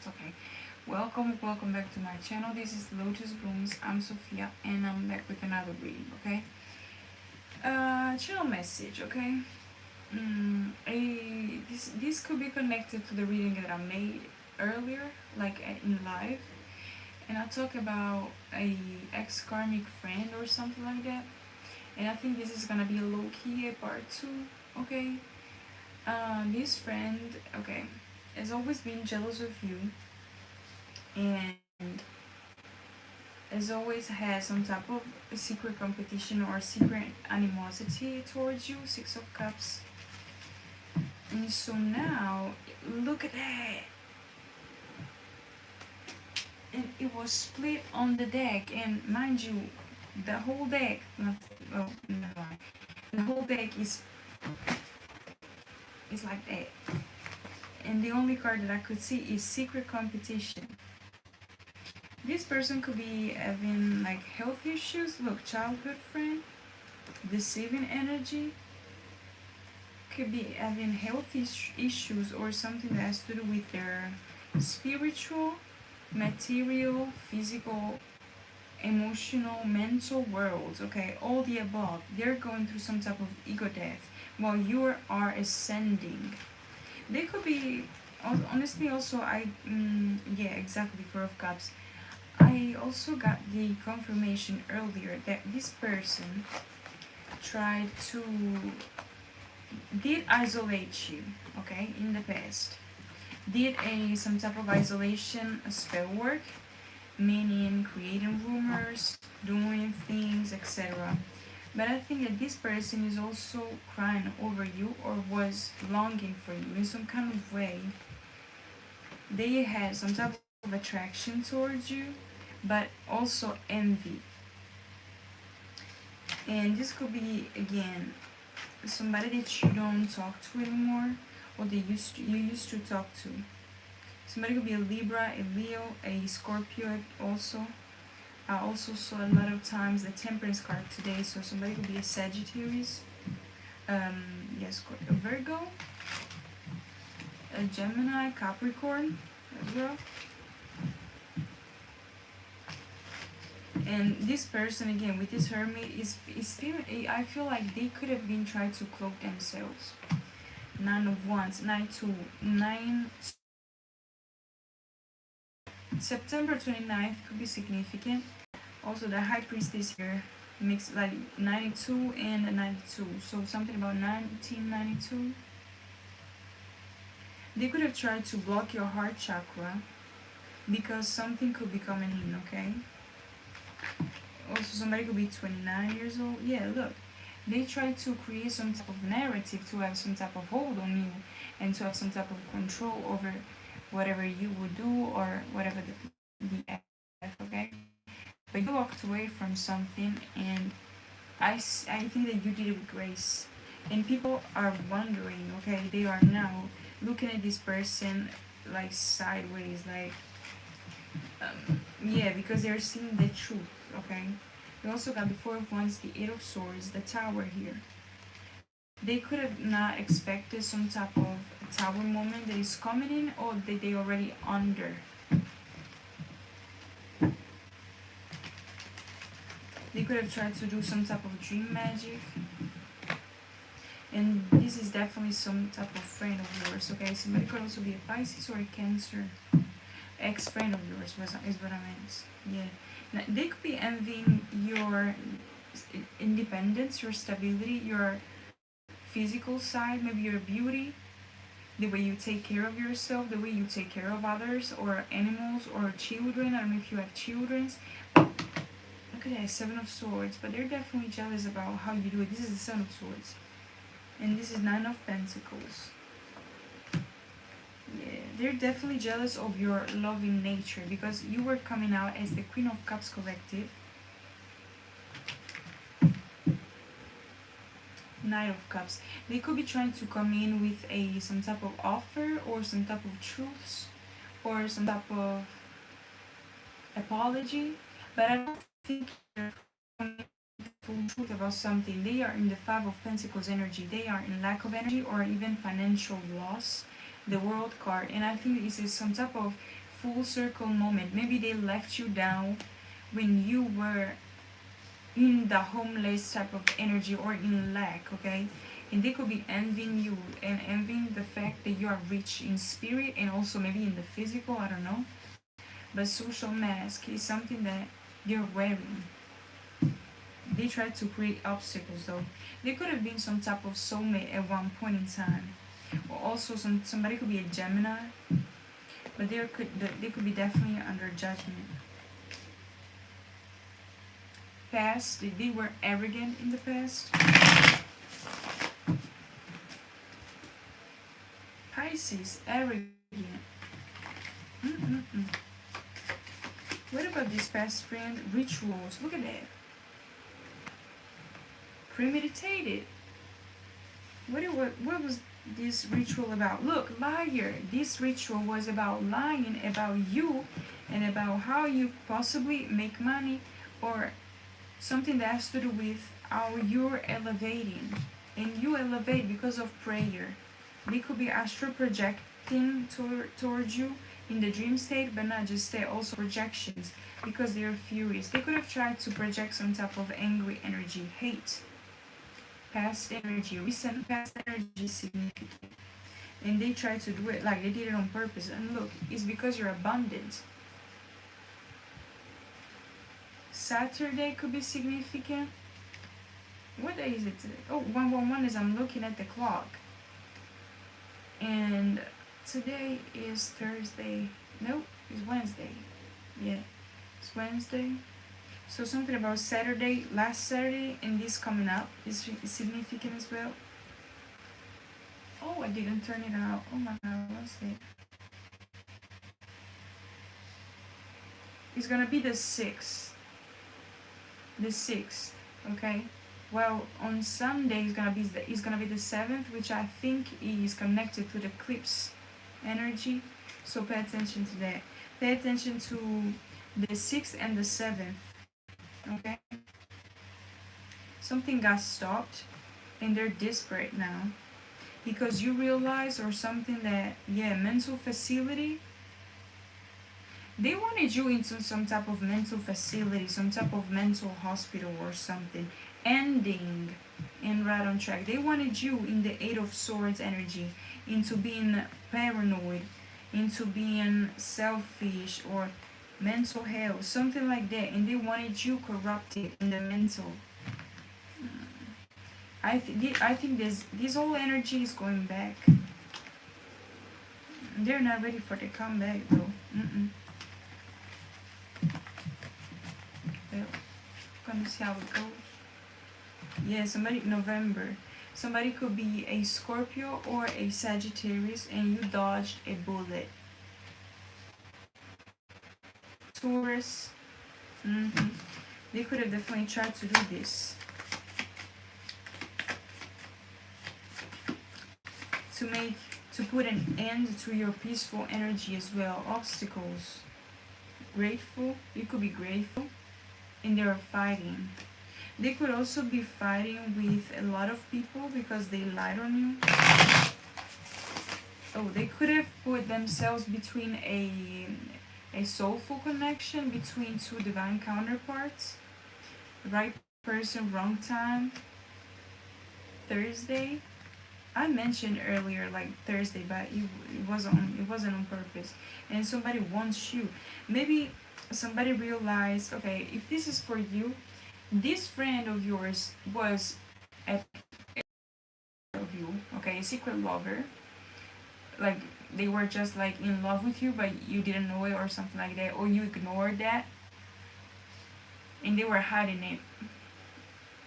Okay, welcome back to my channel. This is Lotus Blooms. I'm Sophia, and I'm back with another reading. Okay, channel message. Okay, this could be connected to the reading that I made earlier, like in live, and I talk about a ex karmic friend or something like that. And I think this is gonna be a low key part two. Okay, this friend, okay, has always been jealous of you and has always had some type of secret competition or secret animosity towards you. Six of Cups. And so now, look at that. And it was split on the deck. And mind you, the whole deck, oh, never mind. The whole deck is like that. And the only card that I could see is secret competition. This person could be having like health issues. Look, childhood friend, deceiving energy, could be having health issues or something that has to do with their spiritual, material, physical, emotional, mental worlds. Okay, all the above. They're going through some type of ego death while you are ascending. They could be, honestly, also, yeah, exactly, Four of Cups. I also got the confirmation earlier that this person tried to did isolate you, okay, in the past. Did a some type of isolation, a spell work, meaning creating rumors, doing things, etc. But I think that this person is also crying over you or was longing for you in some kind of way. They had some type of attraction towards you, but also envy. And this could be again somebody that you don't talk to anymore, or you used to talk to. Somebody could be a Libra, a Leo, a Scorpio also. I also saw a lot of times the Temperance card today, so somebody could be a Sagittarius, yes, a Virgo, a Gemini, Capricorn as well. And this person again with this Hermit is feeling. I feel like they could have been trying to cloak themselves. Nine of Wands, 9 September 29th could be significant. Also, the High Priestess here makes like 92 and 92, so something about 1992. They could have tried to block your heart chakra because something could be coming in. Okay. Also, somebody could be 29 years old. Yeah, look, they try to create some type of narrative to have some type of hold on you and to have some type of control over whatever you would do or whatever the F, okay? But you walked away from something, and I think that you did it with grace. And people are wondering, okay, they are now looking at this person like sideways, like, yeah, because they're seeing the truth, okay? We also got the Four of Wands, the Eight of Swords, the Tower here. They could have not expected some type of tower moment that is coming in, or that they already under. They could have tried to do some type of dream magic. And this is definitely some type of friend of yours, okay? Somebody could also be a Pisces or a Cancer. Ex-friend of yours is what I meant. Yeah. Now, they could be envying your independence, your stability, your physical side, maybe your beauty, the way you take care of yourself, the way you take care of others or animals or children. I don't know if you have children. Look at that, Seven of Swords. But they're definitely jealous about how you do it. This is the Seven of Swords. And this is Nine of Pentacles. Yeah, they're definitely jealous of your loving nature because you were coming out as the Queen of Cups collective. Knight of Cups. They could be trying to come in with some type of offer or some type of truths or some type of apology, but I don't think they're coming with the full truth about something. They are in the Five of Pentacles energy. They are in lack of energy or even financial loss. The World card, and I think this is some type of full circle moment. Maybe they left you down when you were in the homeless type of energy or in lack, okay? And they could be envying you and envying the fact that you are rich in spirit and also maybe in the physical, I don't know. But social mask is something that they're wearing. They try to create obstacles though. They could have been some type of soulmate at one point in time. Or also somebody could be a Gemini, but they could be definitely under judgment. Past, they were arrogant in the past. Pisces, arrogant. Mm-mm-mm. What about this past friend? Rituals. Look at that. Premeditated. What was this ritual about? Look, liar. This ritual was about lying about you and about how you possibly make money, or something that has to do with how you're elevating. And you elevate because of prayer. They could be astral projecting towards you in the dream state, but not just that, also projections because they're furious. They could have tried to project some type of angry energy, hate, past energy, recent past energy significant. And they try to do it like they did it on purpose. And look, it's because you're abundant. Saturday could be significant. What day is it today? Oh, 111 is I'm looking at the clock. And today is Thursday. Nope, it's Wednesday. Yeah, it's Wednesday. So something about Saturday, last Saturday, and this coming up is significant as well. Oh, I didn't turn it out. Oh my god, what's it? It's gonna be the 6th. The 6th, okay? Well, on Sunday it's gonna be the 7th, which I think is connected to the eclipse energy. So pay attention to that. Pay attention to the 6th and the 7th. Okay? Something got stopped and they're desperate now. Because you realize, or something that, yeah, mental facility. They wanted you into some type of mental facility, some type of mental hospital or something. Ending and right on track. They wanted you in the 8 of Swords energy, into being paranoid, into being selfish or mental health, something like that. And they wanted you corrupted in the mental. I think this whole energy is going back. They're not ready for the comeback though. Well, gonna see how it goes. Yeah, somebody November. Somebody could be a Scorpio or a Sagittarius and you dodged a bullet. Taurus. They could have definitely tried to do this. To put an end to your peaceful energy as well. Obstacles. Grateful. You could be grateful. And they are fighting. They could also be fighting with a lot of people because they lied on you. Oh, they could have put themselves between a soulful connection between two divine counterparts. Right person, wrong time. Thursday. I mentioned earlier like Thursday, but it wasn't on purpose. And somebody wants you. Maybe somebody realized, okay, if this is for you, this friend of yours was of you, okay, a secret lover. Like they were just like in love with you, but you didn't know it or something like that, or you ignored that, and they were hiding it.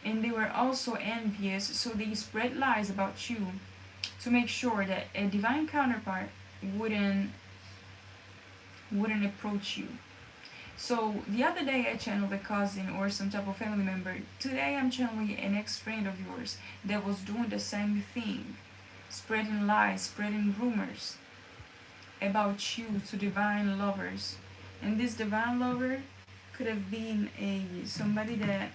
And they were also envious, so they spread lies about you to make sure that a divine counterpart wouldn't approach you. So the other day I channeled a cousin or some type of family member. Today I'm channeling an ex-friend of yours that was doing the same thing, spreading lies, spreading rumors about you to divine lovers. And this divine lover could have been somebody that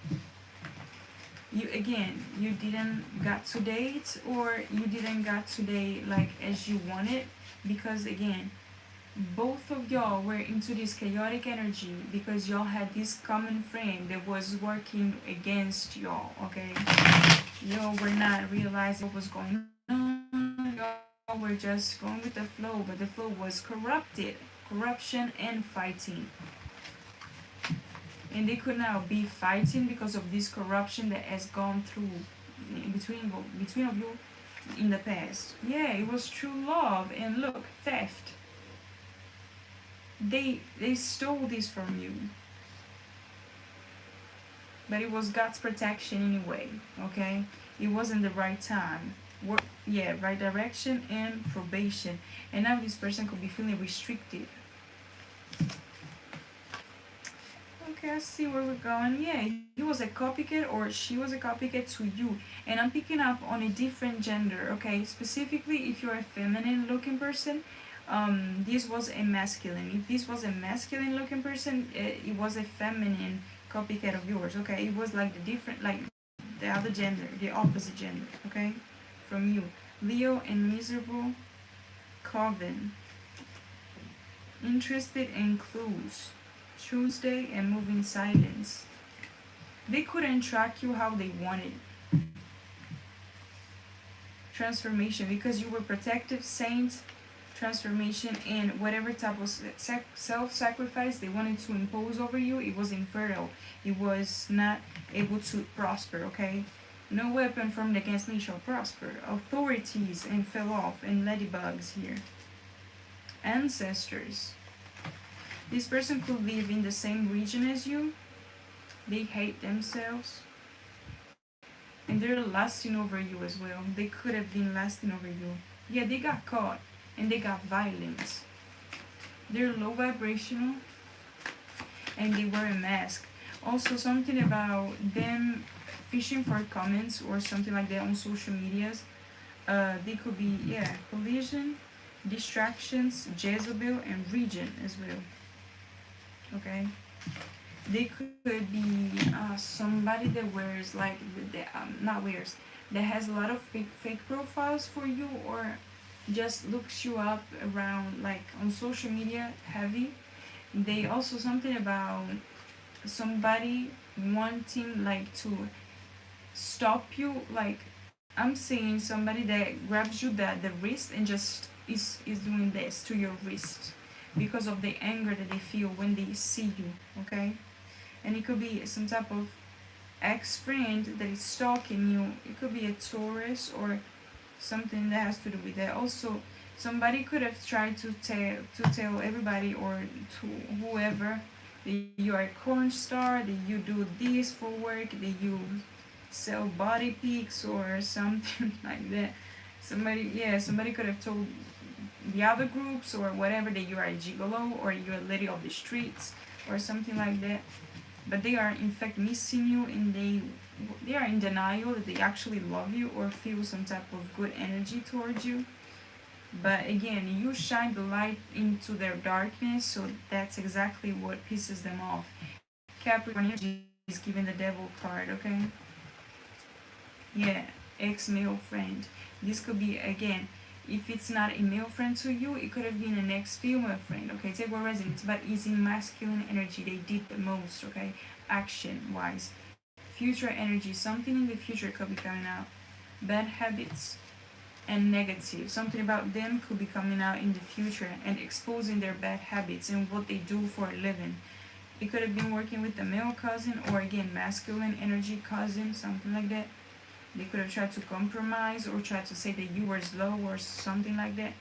you didn't got to date, or you didn't got to date like as you wanted, because again both of y'all were into this chaotic energy because y'all had this common friend that was working against y'all, okay? Y'all were not realizing what was going on. Y'all were just going with the flow, but the flow was corrupted. Corruption and fighting. And they could now be fighting because of this corruption that has gone through between of you in the past. Yeah, it was true love, and look, theft. They stole this from you, but it was God's protection anyway. Okay, it wasn't the right time. Yeah, right direction and probation, and now this person could be feeling restricted. Okay, I see where we're going. Yeah, he was a copycat or she was a copycat to you. And I'm picking up on a different gender, okay? Specifically, if you're a feminine looking person, this was a masculine. If this was a masculine looking person, it was a feminine copycat of yours, okay? It was like the other gender, the opposite gender, okay? From you. Leo and miserable, Coven. Interested in clues. Tuesday and move in silence. They couldn't track you how they wanted. Transformation, because you were protective, saint, transformation, and whatever type of self-sacrifice they wanted to impose over you, it was infertile. It was not able to prosper, okay? No weapon formed against me shall prosper. Authorities and fell off, and ladybugs here. Ancestors. This person could live in the same region as you. They hate themselves. And they're lasting over you as well. They could have been lasting over you. Yeah, they got caught and they got violent. They're low vibrational and they wear a mask. Also, something about them fishing for comments or something like that on social medias. They could be, yeah, collision, distractions, Jezebel, and region as well. Okay, they could be somebody that wears like not wears that has a lot of fake profiles for you, or just looks you up around like on social media heavy. They also something about somebody wanting like to stop you, like I'm seeing somebody that grabs you the wrist and just is doing this to your wrist because of the anger that they feel when they see you, okay? And it could be some type of ex-friend that is stalking you. It could be a Taurus or something that has to do with that. Also, somebody could have tried to tell everybody or to whoever that you are a corn star, that you do this for work, that you sell body pics or something like that. Somebody could have told the other groups or whatever that you are a gigolo or you're a lady of the streets or something like that, but they are in fact missing you, and they are in denial that they actually love you or feel some type of good energy towards you. But again, you shine the light into their darkness, so that's exactly what pisses them off. Capricorn energy is giving the devil card, okay? Yeah, ex-male friend. This could be, again, if it's not a male friend to you, it could have been an ex-female friend, okay? Take what resonates, but it's in masculine energy. They did the most, okay? Action-wise. Future energy. Something in the future could be coming out. Bad habits and negative. Something about them could be coming out in the future and exposing their bad habits and what they do for a living. It could have been working with the male cousin or, again, masculine energy cousin, something like that. They could have tried to compromise or tried to say that you were slow or something like that.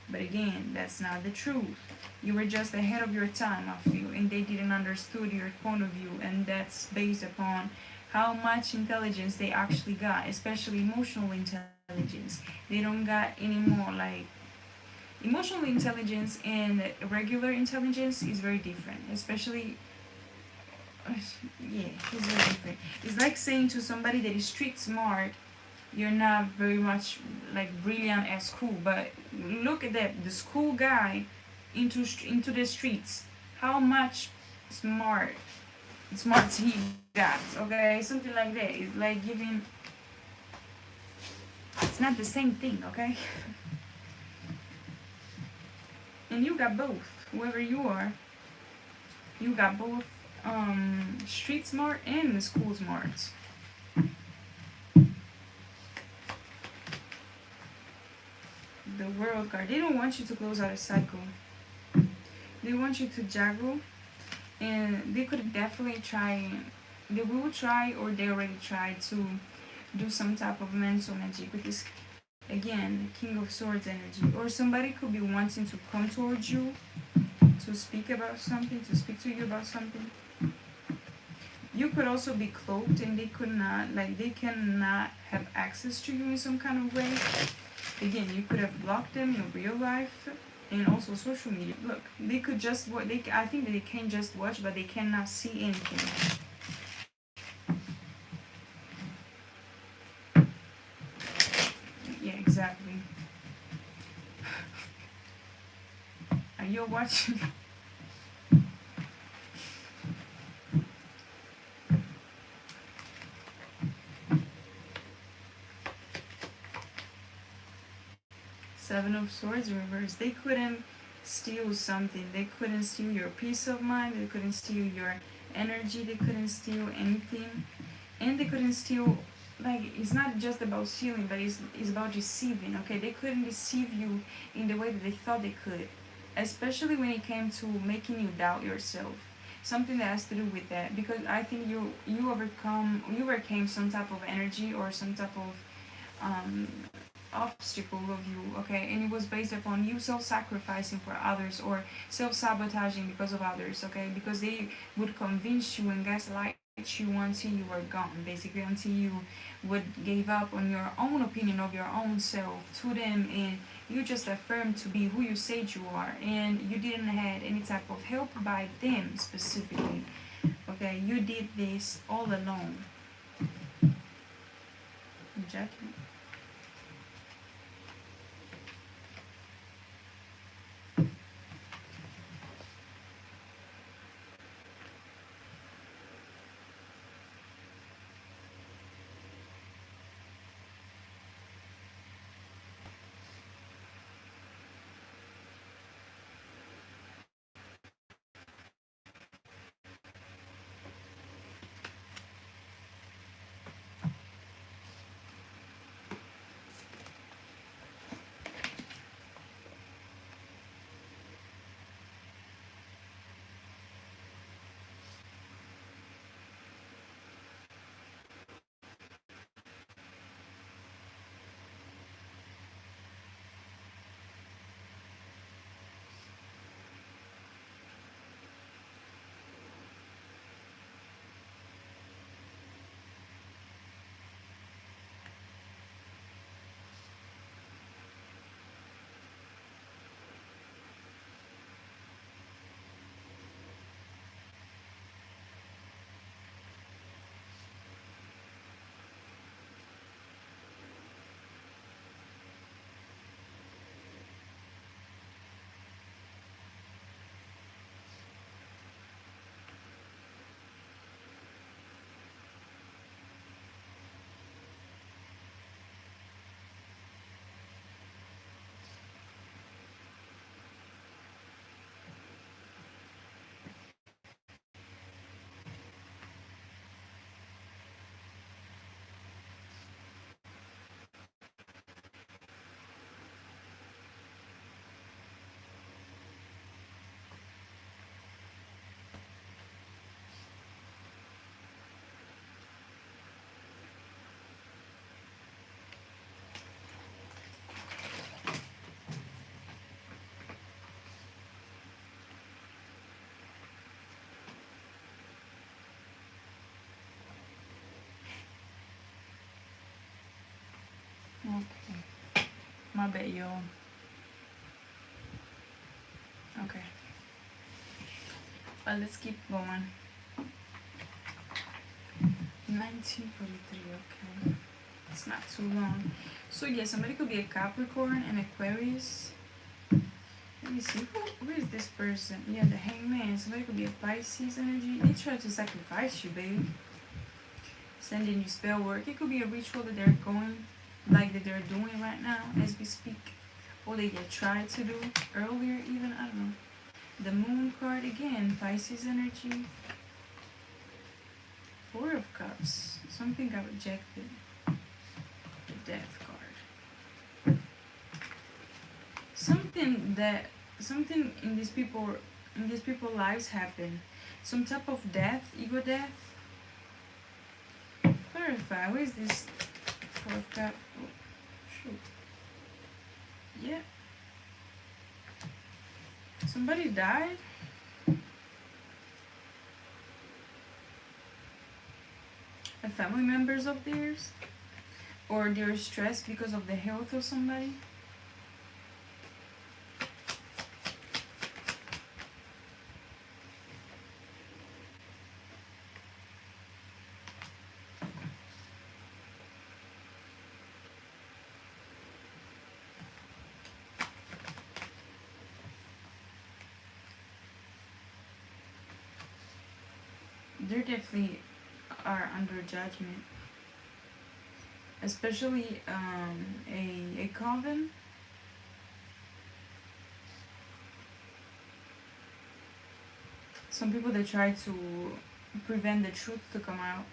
But again, that's not the truth. You were just ahead of your time, I feel, and they didn't understood your point of view, and that's based upon how much intelligence they actually got, especially emotional intelligence. They don't got any more like emotional intelligence and regular intelligence is very different, especially yeah, it's very different. It's like saying to somebody that is street smart, you're not very much like brilliant at school, but look at that, the school guy into the streets, how much smarts he got, okay? Something like that. It's like giving, it's not the same thing, okay? And you got both. Whoever you are, you got both street smart and school smart. The world card. They don't want you to close out a cycle. They want you to juggle, and they could definitely try. They will try, or they already tried to do some type of mental magic with this. Again, King of Swords energy, or somebody could be wanting to come towards you to speak about something, to speak to you about something. You could also be cloaked, and they could not, like, they cannot have access to you in some kind of way. Again, you could have blocked them in real life and also social media. Look, they could just watch. I think that they can just watch, but they cannot see anything. Yeah, exactly. Are you watching? Seven of Swords reversed. They couldn't steal something. They couldn't steal your peace of mind. They couldn't steal your energy. They couldn't steal anything. And they couldn't steal, like, it's not just about stealing, but it's about deceiving, okay? They couldn't deceive you in the way that they thought they could. Especially when it came to making you doubt yourself. Something that has to do with that. Because I think you overcame some type of energy or some type of obstacle of you, okay? And it was based upon you self-sacrificing for others or self-sabotaging because of others, okay? Because they would convince you and gaslight you until you were gone, basically, until you would give up on your own opinion of your own self to them, and you just affirmed to be who you said you are, and you didn't have any type of help by them specifically, okay? You did this all alone. Jackie. Okay. My bad, y'all. Okay. But let's keep going. 1943, okay. It's not too long. So yeah, somebody could be a Capricorn and Aquarius. Let me see. Who is this person? Yeah, the Hangman. Somebody could be a Pisces energy. They try to sacrifice you, babe. Sending you spell work. It could be a ritual that they're going, like that they're doing right now as we speak. or they get tried to do earlier even, I don't know. The Moon card again, Pisces energy. Four of Cups, something got rejected. The Death card. Something in these people lives happened. Some type of death, ego death. Clarify, where is this Four of Cups? Oh, shoot. Yeah. Somebody died? A family members of theirs? Or they're stressed because of the health of somebody? They definitely are under judgment, especially a coven. Some people that try to prevent the truth to come out.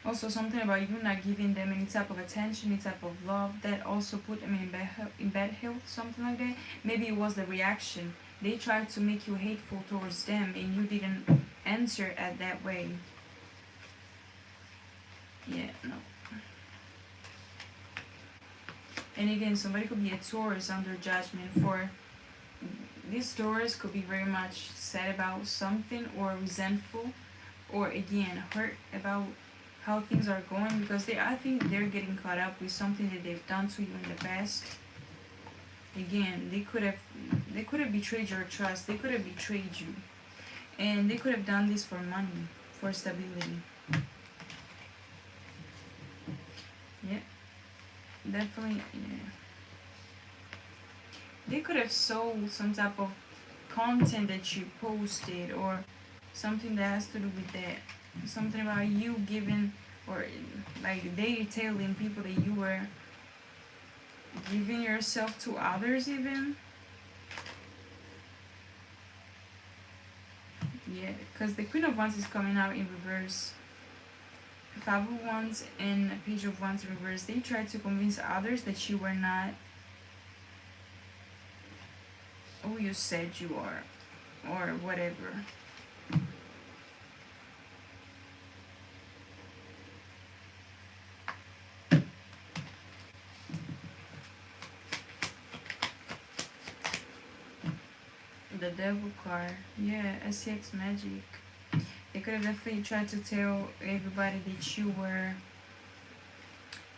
Also, something about you not giving them any type of attention, any type of love, that also put them in bad health, something like that. Maybe it was the reaction. They tried to make you hateful towards them and you didn't answer it that way. Yeah, no. And again, somebody could be a Taurus under judgment. For this Taurus could be very much sad about something, or resentful, or again hurt about how things are going, because I think they're getting caught up with something that they've done to you in the past. Again, they could have betrayed your trust. They could have betrayed you, and they could have done this for money, for stability. Yeah, definitely. Yeah, they could have sold some type of content that you posted, or something that has to do with that. Something about you giving, or like they telling people that you were giving yourself to others even. Yeah, because the Queen of Wands is coming out in reverse. Five of Wands and Page of Wands in reverse. They tried to convince others that you were not who you said you are, or whatever. The Devil card. Yeah, SCX magic. They could have definitely tried to tell everybody that you were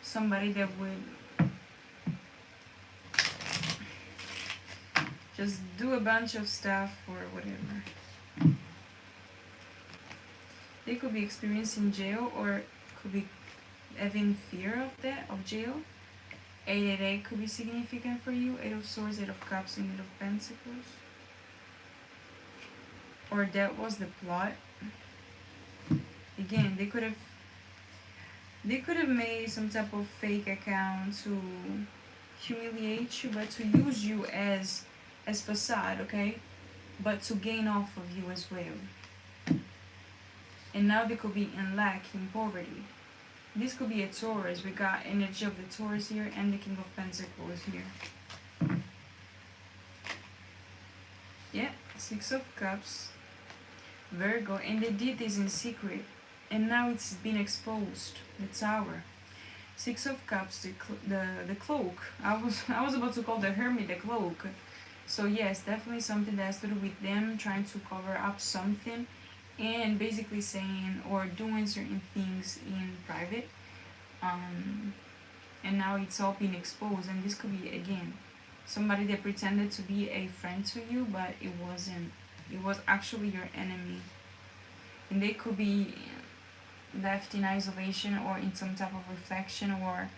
somebody that would just do a bunch of stuff or whatever. They could be experiencing jail, or could be having fear of that, of jail. 888 could be significant for you. 8 of Swords, 8 of Cups, and 8 of Pentacles. Or that was the plot. Again, they could have made some type of fake account to humiliate you, but to use you as facade, okay? But to gain off of you as well. And now they could be in lack, in poverty. This could be a Taurus. We got energy of the Taurus here and the King of Pentacles here. Yeah, 6 of Cups. Virgo, and they did this in secret, and now it's been exposed. The Tower, 6 of Cups, the cloak. I was about to call the Hermit the cloak. So yes, definitely something that has to do with them trying to cover up something, and basically saying or doing certain things in private. And now it's all being exposed, and this could be again somebody that pretended to be a friend to you, but it wasn't. It was actually your enemy. And they could be left in isolation or in some type of reflection, or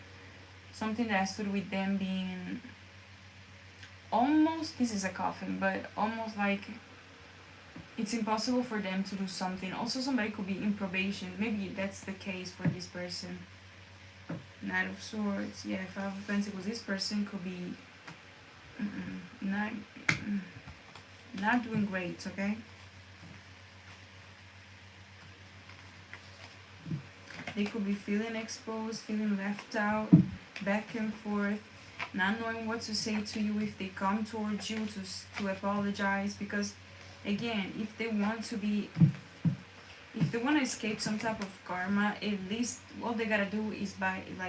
something that has to do with them being almost, this is a coffin, but almost like it's impossible for them to do something. Also, somebody could be in probation. Maybe that's the case for this person. Knight of Swords. Yeah, Five of Pentacles. This person could be not not doing great. Okay. They could be feeling exposed, feeling left out, back and forth, not knowing what to say to you if they come towards you to apologize. Because again, if they want to escape some type of karma, at least all they gotta do is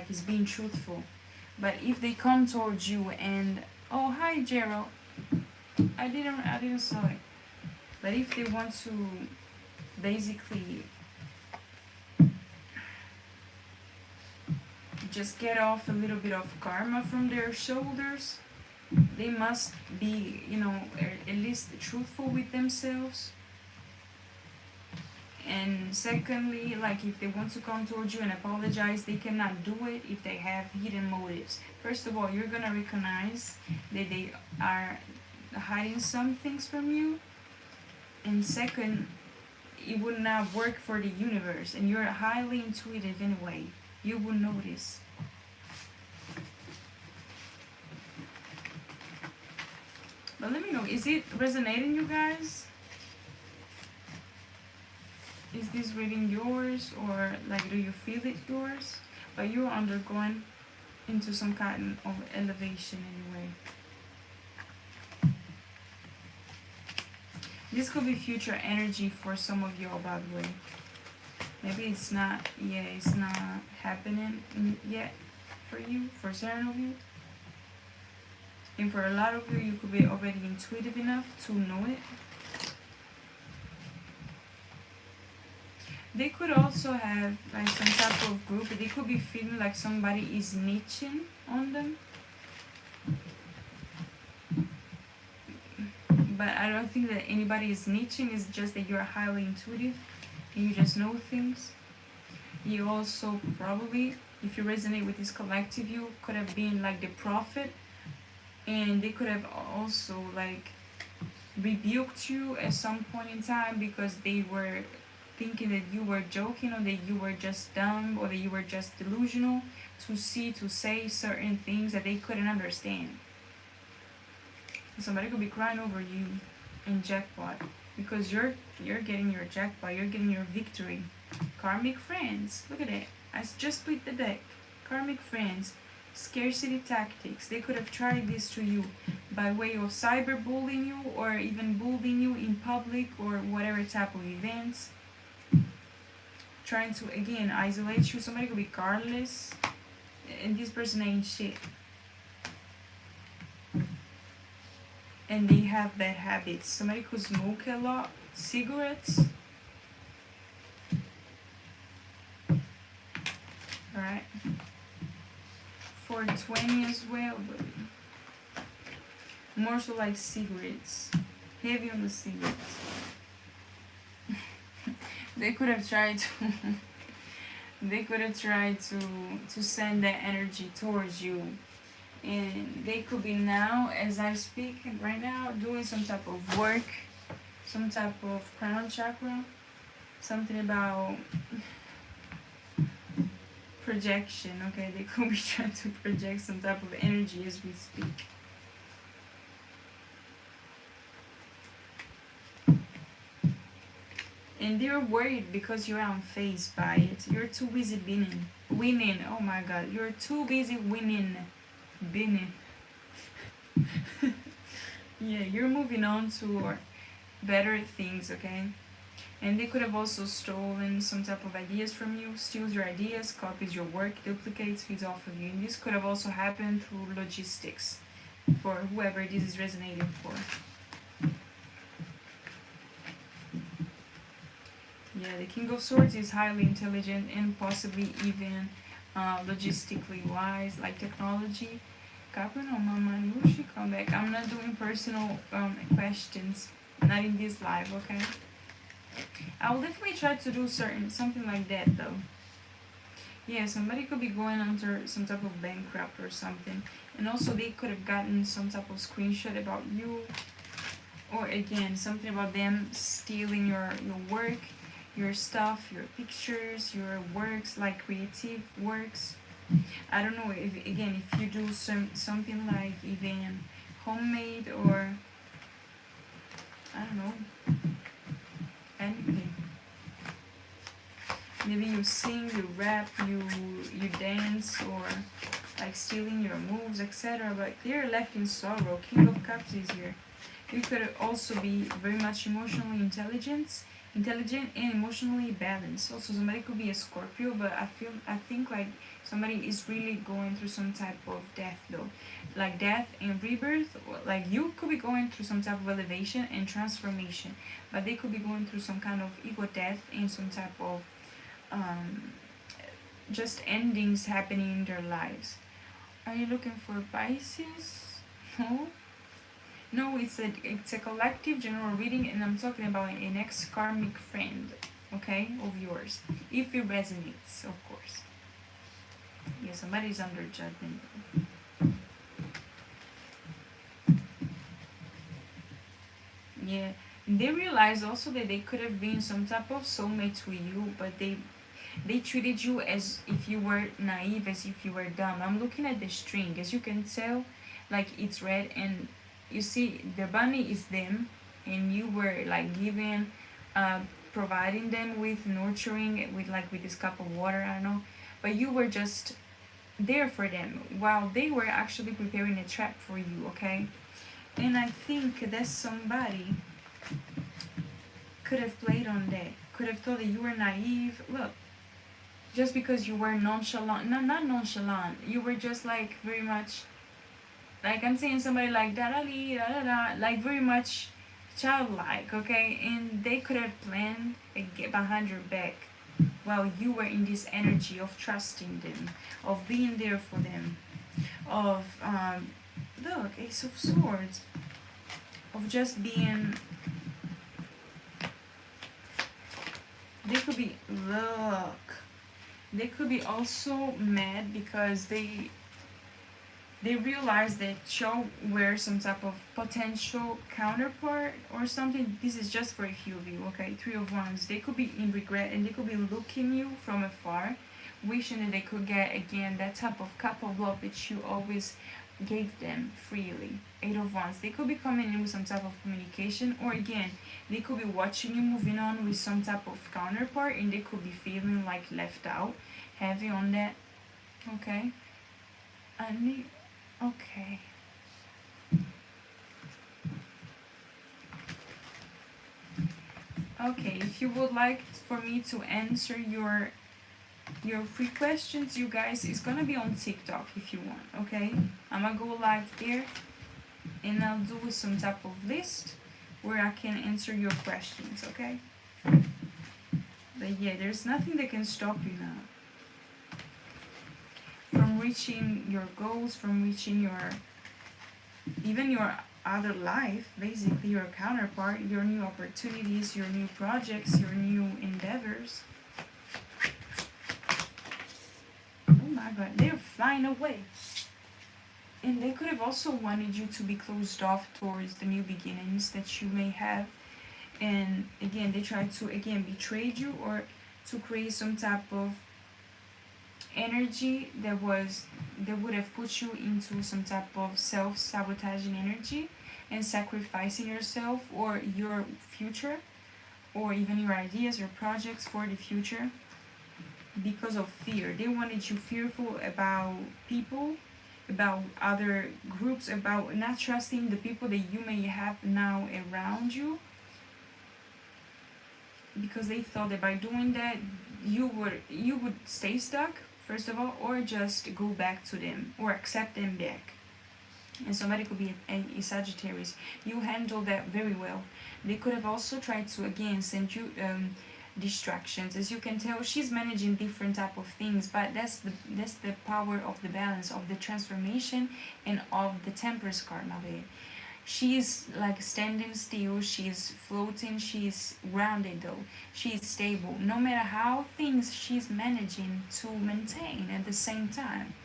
is being truthful. But if they come towards you and, oh hi Gerald, I didn't saw it. But if they want to basically just get off a little bit of karma from their shoulders, they must be, at least truthful with themselves. And secondly, like if they want to come towards you and apologize, they cannot do it if they have hidden motives. First of all, you're gonna recognize that they are hiding some things from you. And second, it would not work for the universe, and you're highly intuitive anyway. You will notice. But let me know, is it resonating, you guys? Is this reading yours, or like do you feel it yours? But you're undergoing into some kind of elevation anyway. This could be future energy for some of y'all, by the way. Maybe it's not, it's not happening yet for you, for certain of you. And for a lot of you, you could be already intuitive enough to know it. They could also have like some type of group. They could be feeling like somebody is niching on them. But I don't think that anybody is niching. It's just that you're highly intuitive and you just know things. You also probably, if you resonate with this collective, you could have been like the prophet, and they could have also like rebuked you at some point in time because they were thinking that you were joking, or that you were just dumb, or that you were just delusional to say certain things that they couldn't understand. Somebody could be crying over you in jackpot because you're getting your jackpot, you're getting your victory. Karmic friends, look at it. I just split the deck. Karmic friends, scarcity tactics. They could have tried this to you by way of cyberbullying you, or even bullying you in public or whatever type of events. Trying to, again, isolate you. Somebody could be cardless, and this person ain't shit. And they have bad habits. Somebody could smoke a lot, cigarettes. Alright. 420 as well, but more so like cigarettes. Heavy on the cigarettes. They could have tried to send that energy towards you. And they could be now, as I speak right now, doing some type of work, some type of crown chakra, something about projection. Okay, they could be trying to project some type of energy as we speak. And they're worried because you're unfazed by it. You're too busy winning. Oh my God, you're too busy winning. Yeah, you're moving on to better things, okay? And they could have also stolen some type of ideas from you, steals your ideas, copies your work, duplicates, feeds off of you. And this could have also happened through logistics for whoever this is resonating for. Yeah, the King of Swords is highly intelligent and possibly even logistically wise, like technology. Capricorn on my mind, will she come back? I'm not doing personal questions, not in this live, okay? I will definitely try to do something like that though. Yeah, somebody could be going under some type of bankrupt or something. And also they could have gotten some type of screenshot about you. or again something about them stealing your work, your stuff, your pictures, your works, like creative works. I don't know if again if you do something like even homemade or I don't know anything. Maybe you sing, you rap, you dance, or like stealing your moves, etc. But they're left in sorrow. King of Cups is here. You could also be very much emotionally intelligent and emotionally balanced. Also, somebody could be a Scorpio, but I think like somebody is really going through some type of death though, like death and rebirth. Like you could be going through some type of elevation and transformation, but they could be going through some kind of ego death and some type of just endings happening in their lives. Are you looking for Pisces? No. No, it's a collective general reading, and I'm talking about an ex karmic friend, okay, of yours, if it resonates, of course. Yeah, somebody's under judgment. Yeah, they realize also that they could have been some type of soulmate to you, but they treated you as if you were naive, as if you were dumb. I'm looking at the string, as you can tell, like it's red, and you see the bunny is them, and you were like giving, providing them with nurturing, with like with this cup of water, I don't know, but you were just there for them while they were actually preparing a trap for you, okay? And I think that somebody could have played on that, could have thought that you were naive. Look, just because you were nonchalant, no, not nonchalant, you were just like very much, like I'm saying somebody like da da da da, like very much childlike, okay? And they could have planned and get behind your back while you were in this energy of trusting them, of being there for them, of look, Ace of Swords, of just being. They could be, look, they could be also mad because they realize that you were some type of potential counterpart or something. This is just for a few of you, okay? Three of Wands. They could be in regret, and they could be looking you from afar, wishing that they could get again that type of cup of love that you always gave them freely. Eight of Wands. They could be coming in with some type of communication, or again, they could be watching you moving on with some type of counterpart, and they could be feeling like left out, heavy on that, okay? Okay. Okay, if you would like for me to answer your free questions, you guys, it's gonna be on TikTok if you want, okay? I'm gonna go live there, and I'll do some type of list where I can answer your questions, okay? But yeah, there's nothing that can stop you now from reaching your goals, from reaching your, even your other life, basically your counterpart, your new opportunities, your new projects, your new endeavors. Oh my god, they're flying away. And they could have also wanted you to be closed off towards the new beginnings that you may have. And again, they tried to again betray you, or to create some type of energy that would have put you into some type of self-sabotaging energy and sacrificing yourself or your future, or even your ideas, your projects for the future, because of fear. They wanted you fearful about people, about other groups, about not trusting the people that you may have now around you, because they thought that by doing that you would stay stuck, first of all, or just go back to them or accept them back. And somebody could be a Sagittarius. You handle that very well. They could have also tried to again send you distractions. As you can tell, she's managing different type of things, but that's the power of the balance, of the transformation, and of the Temperance card now. She's like standing still, she's floating, she's grounded though, she's stable, no matter how things she's managing to maintain at the same time.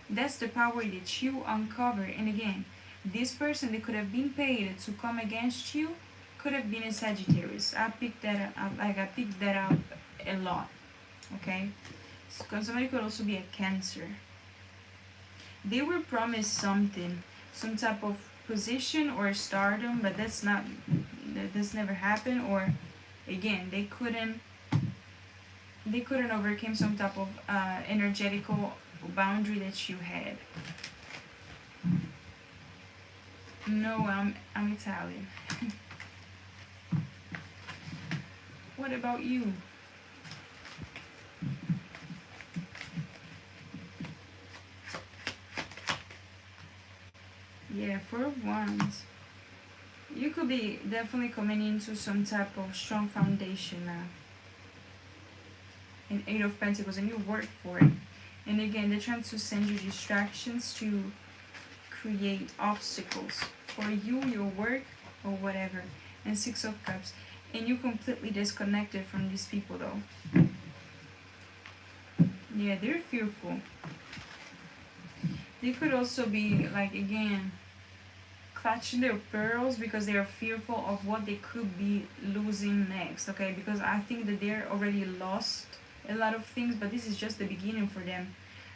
That's the power that you uncover. And again, this person, they could have been paid to come against you, could have been a Sagittarius. I picked that up, like I picked that up a lot. Okay, because somebody could also be a Cancer. They were promised something, some type of position or stardom, but that's not, that's never happened. Or again, they couldn't overcome some type of energetical boundary that you had. No, I'm Italian. What about you? Yeah, for once, you could be definitely coming into some type of strong foundation now. An Eight of Pentacles, and you work for it. And again, they're trying to send you distractions to create obstacles for you, your work, or whatever. And Six of Cups. And you completely disconnected from these people though. Yeah, they're fearful. They could also be like, again, clutching their pearls because they are fearful of what they could be losing next. Okay, because I think that they're already lost a lot of things, but this is just the beginning for them,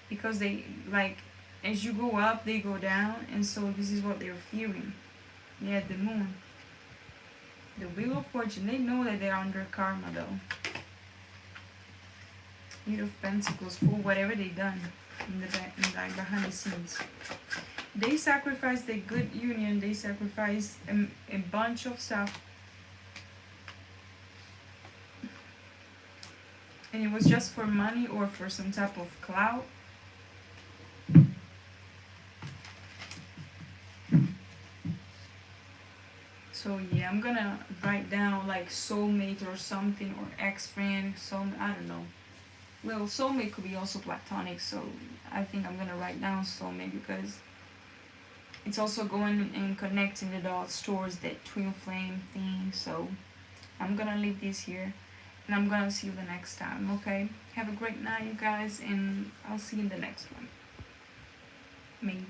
because they, like, as you go up they go down, and so this is what they're fearing. Yeah, the Moon, the Wheel of Fortune. They know that they're under karma though. Eight of Pentacles, for whatever they done in the back, like behind the scenes. They sacrificed a good union. They sacrificed a bunch of stuff, and it was just for money or for some type of clout. So yeah, I'm gonna write down like soulmate or something, or ex-friend, some, I don't know. Well, soulmate could be also platonic, so I think I'm gonna write down soulmate because it's also going and connecting the dots towards that twin flame thing. So I'm gonna leave this here, and I'm gonna see you the next time. Okay, have a great night, you guys, and I'll see you in the next one, maybe.